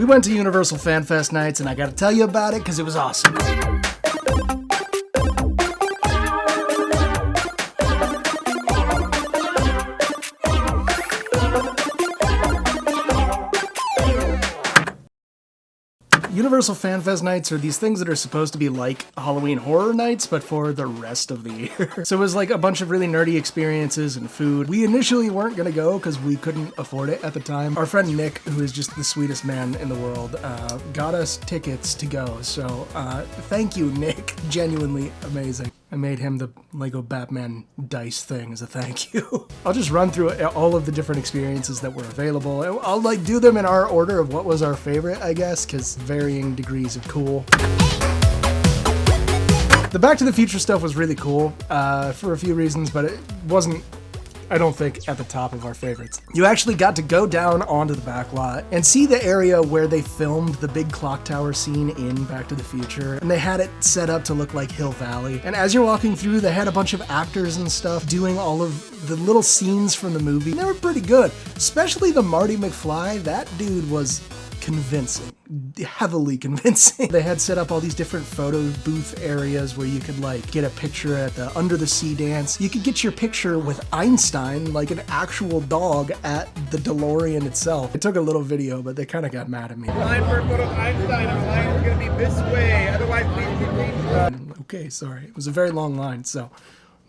went to Universal Fan Fest nights, and I gotta tell you about it because it was awesome. Universal Fan Fest nights are these things that are supposed to be like Halloween horror nights, but for the rest of the year. So it was like a bunch of really nerdy experiences and food. We initially weren't gonna go because we couldn't afford it at the time. Our friend Nick, who is just the sweetest man in the world, got us tickets to go. So thank you, Nick. Genuinely amazing. I made him the Lego Batman dice thing as a thank you. I'll just run through all of the different experiences that were available. I'll like do them in our order of what was our favorite, I guess, because varying degrees of cool. The Back to the Future stuff was really cool for a few reasons, but it wasn't, I don't think, at the top of our favorites. You actually got to go down onto the back lot and see the area where they filmed the big clock tower scene in Back to the Future. And they had it set up to look like Hill Valley. And as you're walking through, they had a bunch of actors and stuff doing all of the little scenes from the movie. And they were pretty good, especially the Marty McFly. That dude was convincing, heavily convincing. They had set up all these different photo booth areas where you could like get a picture at the Under the Sea dance. You could get your picture with Einstein, like an actual dog, at the DeLorean itself. I took a little video, but they kind of got mad at me. Line for a photo of Einstein, and line is going to be this way, otherwise please. Okay, sorry. It was a very long line, so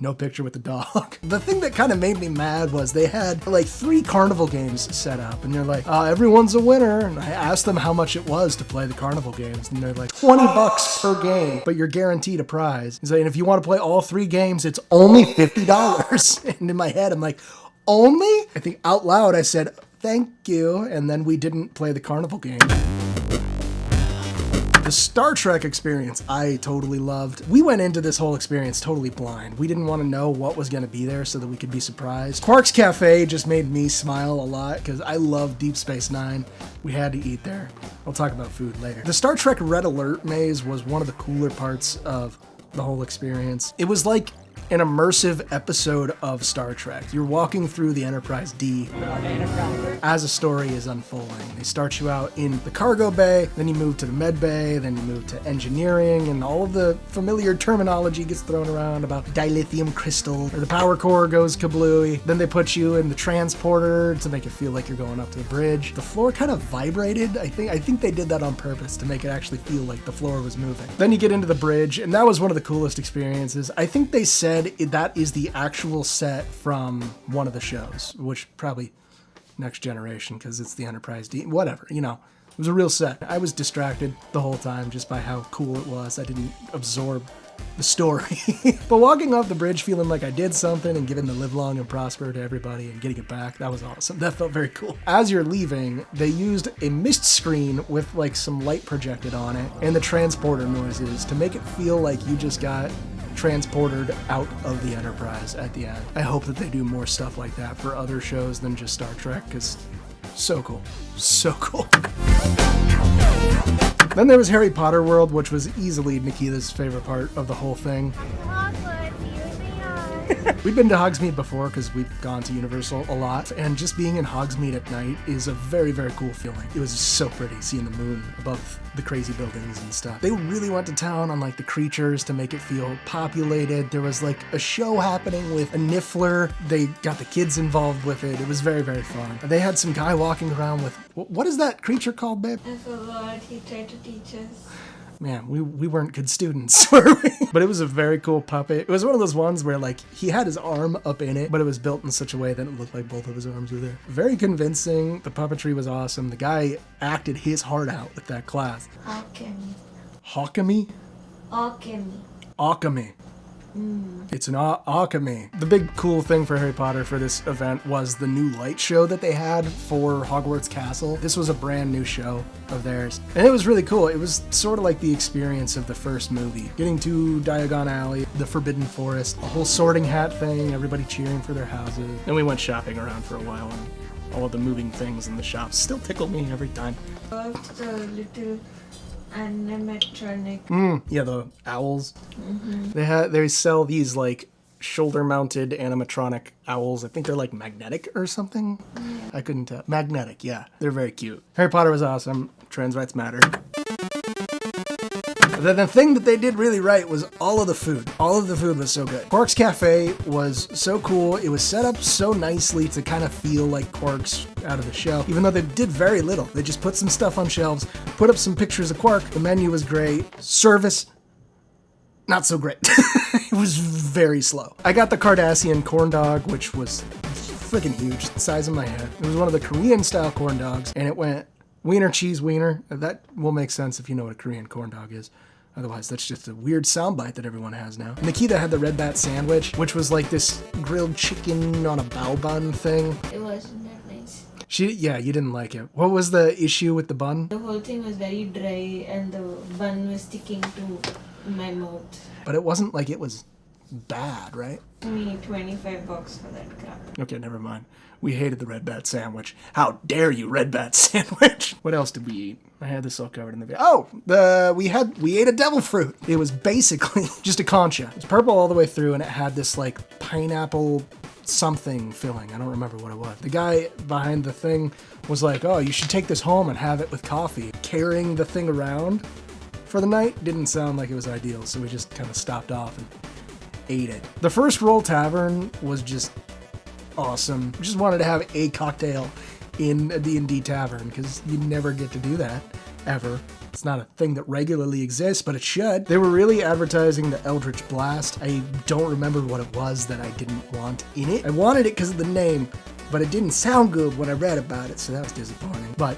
no picture with the dog. The thing that kind of made me mad was they had like 3 carnival games set up, and they're like, everyone's a winner. And I asked them how much it was to play the carnival games, and they're like, $20 per game, but you're guaranteed a prize. He's like, and if you want to play all 3 games, it's only $50. And in my head, I'm like, only? I think out loud I said, thank you, and then we didn't play the carnival game. The Star Trek experience, I totally loved. We went into this whole experience totally blind. We didn't want to know what was going to be there so that we could be surprised. Quark's Cafe just made me smile a lot because I love Deep Space Nine. We had to eat there. I'll talk about food later. The Star Trek Red Alert maze was one of the cooler parts of the whole experience. It was like an immersive episode of Star Trek. You're walking through the Enterprise D as a story is unfolding. They start you out in the cargo bay, then you move to the med bay, then you move to engineering, and all of the familiar terminology gets thrown around about dilithium crystal, or the power core goes kablooey. Then they put you in the transporter to make it feel like you're going up to the bridge. The floor kind of vibrated. I think they did that on purpose to make it actually feel like the floor was moving. Then you get into the bridge, and that was one of the coolest experiences. I think they said that is the actual set from one of the shows, which probably Next Generation, because it's the Enterprise D, whatever, you know. It was a real set. I was distracted the whole time just by how cool it was. I didn't absorb the story. But walking off the bridge feeling like I did something and giving the live long and prosper to everybody and getting it back, that was awesome. That felt very cool. As you're leaving, they used a mist screen with like some light projected on it and the transporter noises to make it feel like you just got transported out of the Enterprise at the end. I hope that they do more stuff like that for other shows than just Star Trek, because so cool. So cool. Then there was Harry Potter World, which was easily Nikita's favorite part of the whole thing. We've been to Hogsmeade before because we've gone to Universal a lot, and just being in Hogsmeade at night is a very, very cool feeling. It was so pretty seeing the moon above the crazy buildings and stuff. They really went to town on like the creatures to make it feel populated. There was like a show happening with a Niffler. They got the kids involved with it. It was very, very fun. They had some guy walking around with, what is that creature called, babe? I forgot. He tried to teach us. Man, we weren't good students, were we? But it was a very cool puppet. It was one of those ones where like he had his arm up in it, but it was built in such a way that it looked like both of his arms were there. Very convincing. The puppetry was awesome. The guy acted his heart out with that class. Alchemy. Hawkemy? Alchemy. Alchemy. It's an alchemy. The big cool thing for Harry Potter for this event was the new light show that they had for Hogwarts Castle. This was a brand new show of theirs, and it was really cool. It was sort of like the experience of the first movie. Getting to Diagon Alley, the Forbidden Forest, a whole sorting hat thing, everybody cheering for their houses. Then we went shopping around for a while, and all of the moving things in the shops still tickle me every time. The little animatronic. Yeah, the owls. They sell these like shoulder-mounted animatronic owls. I think they're like magnetic or something. I couldn't tell. Magnetic, yeah. They're very cute. Harry Potter was awesome. trans rights matter. The thing that they did really right was all of the food. All of the food was so good. Quark's Cafe was so cool. It was set up so nicely to kind of feel like Quark's out of the show, even though they did very little. They just put some stuff on shelves, put up some pictures of Quark. The menu was great. Service, not so great. It was very slow. I got the Cardassian corn dog, which was freaking huge, the size of my head. It was one of the Korean style corn dogs, and it went wiener, cheese, wiener. That will make sense if you know what a Korean corn dog is. Otherwise, that's just a weird soundbite that everyone has now. Nikita had the red bat sandwich, which was like this grilled chicken on a bao bun thing. It wasn't that nice. Yeah, you didn't like it. What was the issue with the bun? The whole thing was very dry and the bun was sticking to my mouth. But it wasn't like it was bad, right? Me $25 for that crap. Okay, never mind. We hated the red bat sandwich. How dare you, red bat sandwich? What else did we eat? I had this all covered in the video. Oh, we ate a devil fruit. It was basically just a concha. It was purple all the way through, and it had this like pineapple something filling. I don't remember what it was. The guy behind the thing was like, "Oh, you should take this home and have it with coffee." Carrying the thing around for the night didn't sound like it was ideal, so we just kind of stopped off and ate it. The first Roll Tavern was just awesome. Just wanted to have a cocktail in a D&D tavern because you never get to do that ever. It's not a thing that regularly exists, but it should. They were really advertising the Eldritch Blast. I don't remember what it was that I didn't want in it. I wanted it because of the name, but it didn't sound good when I read about it, so that was disappointing. But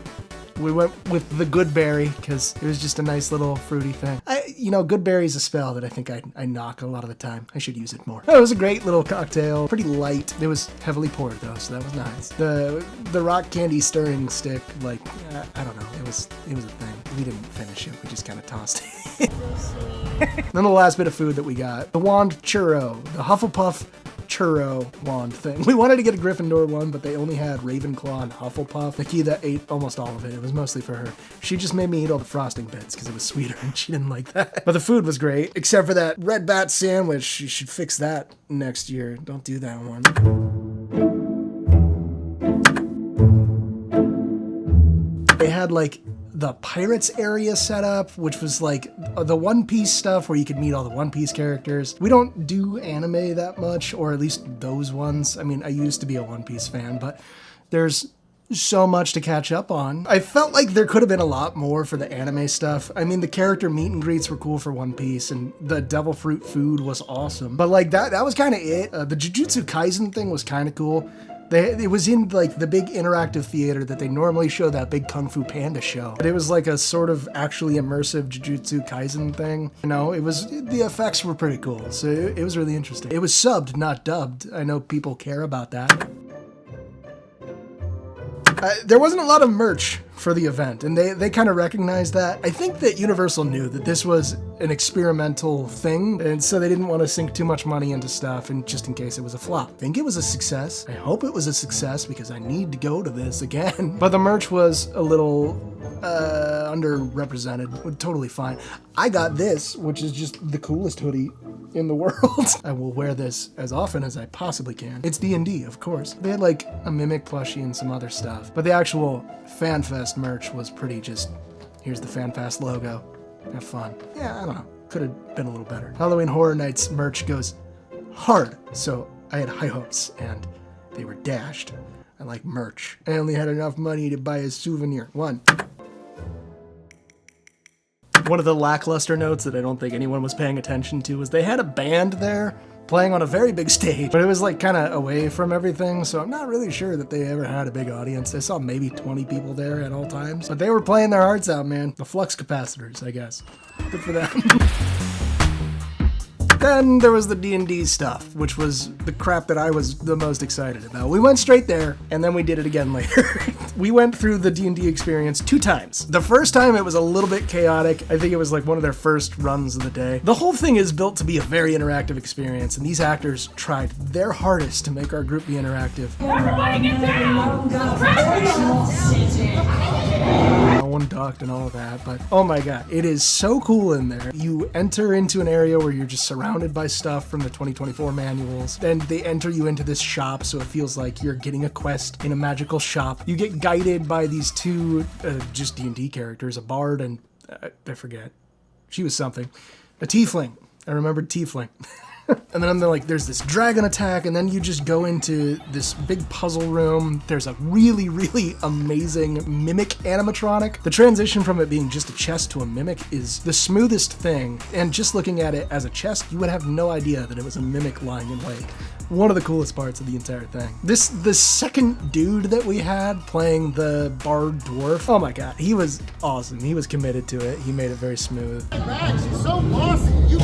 we went with the good berry because it was just a nice little fruity thing. Good berry is a spell that I think I knock a lot of the time. I should use it more. It was a great little cocktail, pretty light. It was heavily poured though, so that was nice. The rock candy stirring stick, I don't know, it was a thing. We didn't finish it. We just kind of tossed it. Then the last bit of food that we got, the wand churro, the Hufflepuff churro wand thing. We wanted to get a Gryffindor one, but they only had Ravenclaw and Hufflepuff. Nikita ate almost all of it. It was mostly for her. She just made me eat all the frosting bits because it was sweeter and she didn't like that. But the food was great, except for that red bat sandwich. You should fix that next year. Don't do that one. They had the Pirates area set up, which was the One Piece stuff where you could meet all the One Piece characters. We don't do anime that much, or at least those ones. I mean, I used to be a One Piece fan, but there's so much to catch up on. I felt like there could have been a lot more for the anime stuff. I mean, the character meet and greets were cool for One Piece, and the devil fruit food was awesome. But that was kind of it. The Jujutsu Kaisen thing was kind of cool. It was in the big interactive theater that they normally show that big Kung Fu Panda show. But it was like a sort of actually immersive Jujutsu Kaisen thing. The effects were pretty cool, so it was really interesting. It was subbed, not dubbed. I know people care about that. There wasn't a lot of merch for the event, and they kind of recognized that. I think that Universal knew that this was an experimental thing, and so they didn't want to sink too much money into stuff, and just in case it was a flop. I think it was a success. I hope it was a success because I need to go to this again. But the merch was a little underrepresented. Totally fine. I got this, which is just the coolest hoodie in the world. I will wear this as often as I possibly can. It's D&D, of course. They had a Mimic plushie and some other stuff, but the actual FanFest merch was pretty just, here's the FanFest logo. Have fun. Yeah, I don't know. Could have been a little better. Halloween Horror Nights merch goes hard, so I had high hopes, and they were dashed. I like merch. I only had enough money to buy a souvenir. One of the lackluster notes that I don't think anyone was paying attention to was they had a band there playing on a very big stage, but it was kind of away from everything, so I'm not really sure that they ever had a big audience. I saw maybe 20 people there at all times, but they were playing their hearts out, man. The flux capacitors, I guess. Good for them. Then there was the D&D stuff, which was the crap that I was the most excited about. We went straight there, and then we did it again later. We went through the D&D experience 2 times. The first time it was a little bit chaotic. I think it was one of their first runs of the day. The whole thing is built to be a very interactive experience, and these actors tried their hardest to make our group be interactive. Everybody get down! one ducked and all of that, but oh my god, it is so cool in there. You enter into an area where you're just surrounded by stuff from the 2024 manuals, then they enter you into this shop, so it feels like you're getting a quest in a magical shop. You get guided by these two just D&D characters, a bard and I forget. She was something. A tiefling. I remembered tiefling. And then there's this dragon attack, and then you just go into this big puzzle room. There's a really, really amazing mimic animatronic. The transition from it being just a chest to a mimic is the smoothest thing, and just looking at it as a chest, you would have no idea that it was a mimic lying in wait. One of the coolest parts of the entire thing. The second dude that we had playing the bard dwarf, oh my god, he was awesome. He was committed to it. He made it very smooth. Max, you're so bossy. You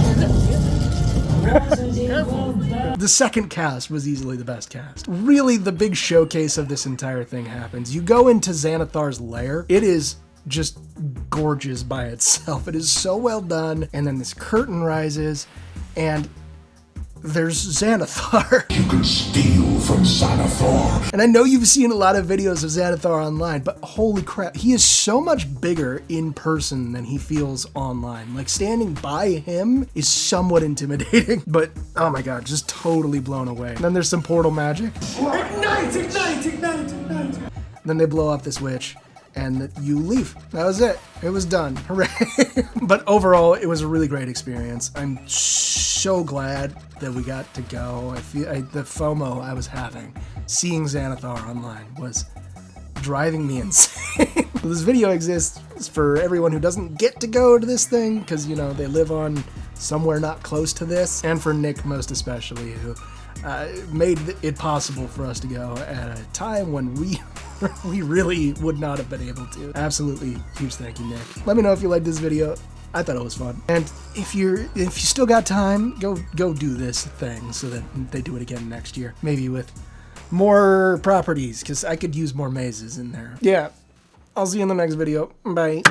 The second cast was easily the best cast. Really, the big showcase of this entire thing happens. You go into Xanathar's lair. It is just gorgeous by itself. It is so well done. And then this curtain rises, and there's Xanathar. You can steal from Xanathar. And I know you've seen a lot of videos of Xanathar online, but holy crap, he is so much bigger in person than he feels online. Like, standing by him is somewhat intimidating, but oh my god, just totally blown away. And then there's some portal magic. ignite, ignite, ignite, ignite. Then they blow up this witch, and you leave. That was it. It was done. Hooray. But overall, it was a really great experience. I'm so glad that we got to go. The FOMO I was having, seeing Xanathar online, was driving me insane. This video exists for everyone who doesn't get to go to this thing, because, you know, they live on somewhere not close to this, and for Nick most especially, who made it possible for us to go at a time when we really would not have been able to. Absolutely huge thank you, Nick. Let me know if you liked this video. I thought it was fun. And if you still got time, go do this thing so that they do it again next year. Maybe with more properties, because I could use more mazes in there. Yeah, I'll see you in the next video. Bye.